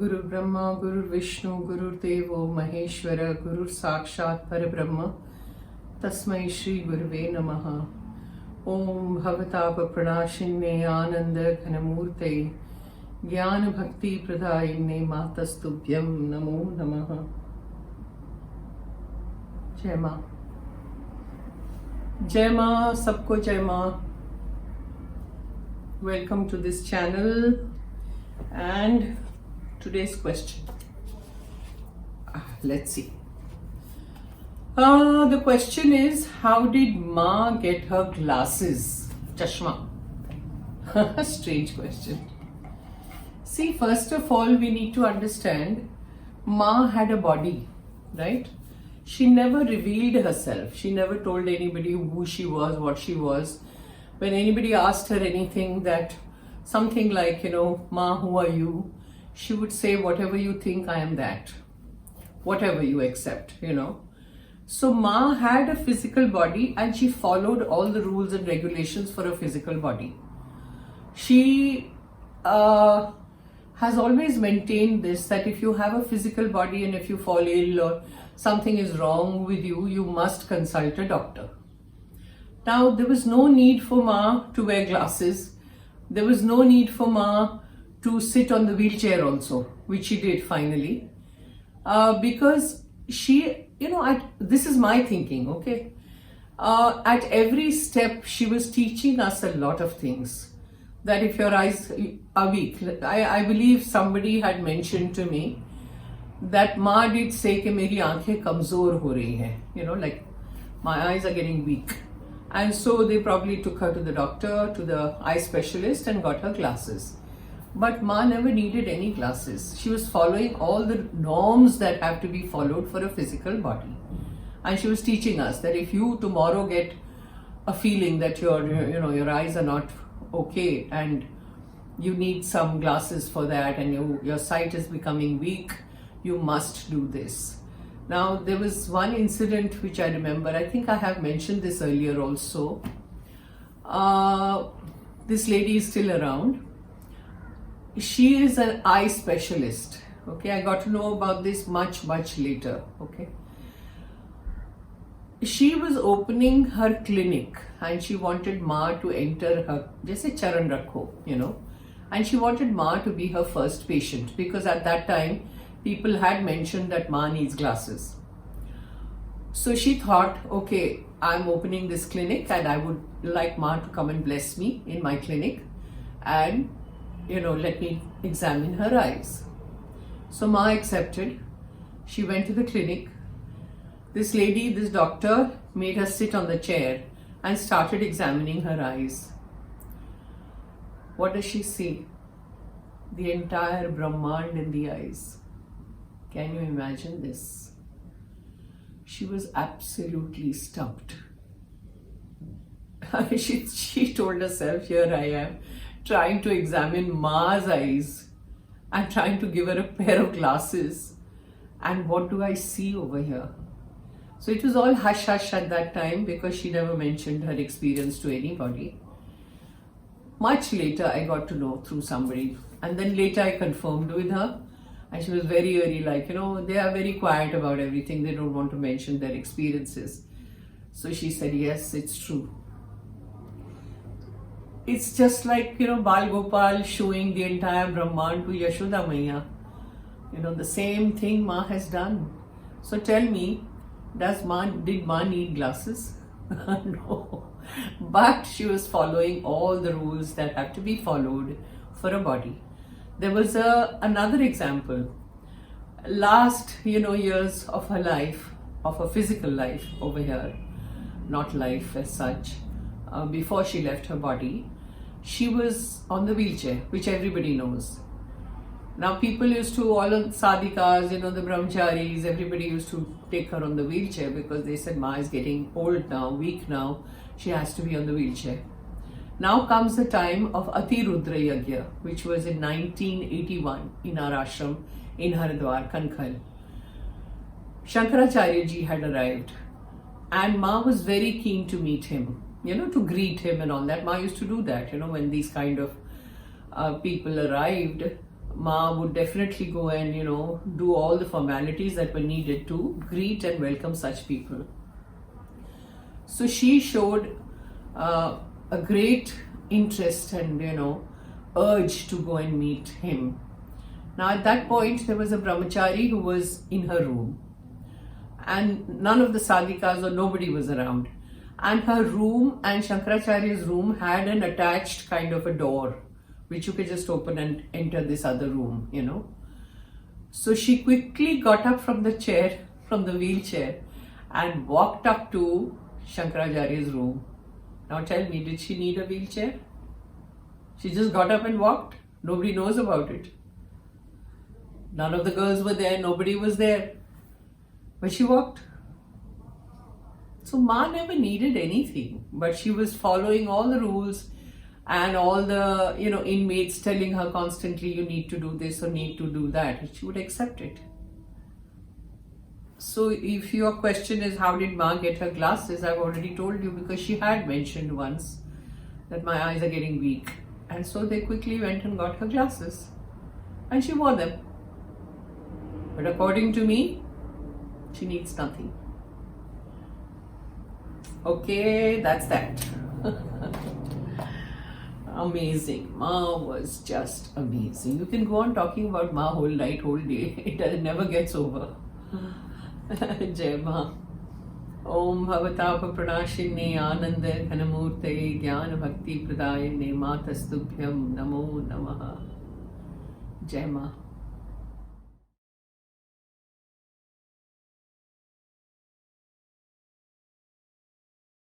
Guru Brahma, Guru Vishnu, Guru Devo Maheshwara, Guru Sakshat Parabrahma, Tasmai Shri Guruve Namaha. Om Bhavatapa Pranashinne Ananda Ghanamurte Jnana Bhakti Pradayinne Matastubhyam Namo Namaha. Jai Ma. Jai Ma, Sabko Jai Ma. Welcome to this channel and today's question. Let's see. The question is, how did Ma get her glasses? Chashma. Strange question. See, first of all, we need to understand Ma had a body, right? She never revealed herself. She never told anybody who she was, what she was. When anybody asked her anything, that something like, Ma, who are you? She would say, whatever you think, I am that. Whatever you accept, So Ma had a physical body and she followed all the rules and regulations for a physical body. She has always maintained this, that if you have a physical body and if you fall ill or something is wrong with you, you must consult a doctor. Now, there was no need for Ma to wear glasses. There was no need for Ma to sit on the wheelchair also, which she did finally. Because she, this is my thinking, okay? At every step, she was teaching us a lot of things. That if your eyes are weak, I believe somebody had mentioned to me that Ma did say कि मेरी आंखें कमजोर हो रही हैं, like my eyes are getting weak. And so they probably took her to the doctor, to the eye specialist and got her glasses. But Ma never needed any glasses. She was following all the norms that have to be followed for a physical body. And she was teaching us that if you tomorrow get a feeling that your eyes are not okay and you need some glasses for that and your sight is becoming weak, you must do this. Now, there was one incident which I remember. I think I have mentioned this earlier also. This lady is still around. She is an eye specialist. Okay, I got to know about this much later. Okay. She was opening her clinic and she wanted Ma to enter her, jaise charan rakho, and she wanted Ma to be her first patient because at that time, people had mentioned that Ma needs glasses. So she thought, okay, I'm opening this clinic and I would like Ma to come and bless me in my clinic and, let me examine her eyes. So Ma accepted. She went to the clinic. This lady, this doctor, made her sit on the chair and started examining her eyes. What does she see? The entire Brahmand in the eyes. Can you imagine this? She was absolutely stumped. She told herself, here I am, trying to examine Ma's eyes. I'm trying to give her a pair of glasses. And what do I see over here? So it was all hush-hush at that time because she never mentioned her experience to anybody. Much later, I got to know through somebody. And then later I confirmed with her. And she was very like, they are very quiet about everything. They don't want to mention their experiences. So she said, yes, it's true. It's just like, Bal Gopal showing the entire Brahmand to Yashoda Maiya. The same thing Ma has done. So tell me, did Ma need glasses? No. But she was following all the rules that have to be followed for a body. There was another example. Last, years of her life, of her physical life over here, not life as such, before she left her body, she was on the wheelchair, which everybody knows. Now people used to, all of sadhikas, the brahmacharis, everybody used to take her on the wheelchair because they said Ma is getting old now, weak now, she has to be on the wheelchair. Now comes the time of Atirudra Yagya, which was in 1981 in our ashram in Haridwar, Kankhal. Shankaracharya ji had arrived and Ma was very keen to meet him, to greet him and all that. Ma used to do that, when these kind of people arrived Ma would definitely go and, do all the formalities that were needed to greet and welcome such people. So she showed a great interest and, urge to go and meet him. Now at that point, there was a brahmachari who was in her room, and none of the sadhikas or nobody was around. And her room and Shankaracharya's room had an attached kind of a door, which you could just open and enter this other room, So she quickly got up from the chair, from the wheelchair, and walked up to Shankaracharya's room. Now tell me, did she need a wheelchair? She just got up and walked. Nobody knows about it. None of the girls were there, nobody was there. But she walked. So Ma never needed anything, but she was following all the rules and all the, inmates telling her constantly, you need to do this or need to do that. And she would accept it. So if your question is how did Ma get her glasses, I've already told you, because she had mentioned once that my eyes are getting weak. And so they quickly went and got her glasses. And she wore them. But according to me, she needs nothing. Okay, that's that. Amazing. Ma was just amazing. You can go on talking about Ma whole night, whole day. It never gets over. Jai Ma. Om Bhavatapa Pranashine Ananda Ghanamurte Jnana Bhakti Pradayane Matastubhyam Namo Namaha. Jai Ma.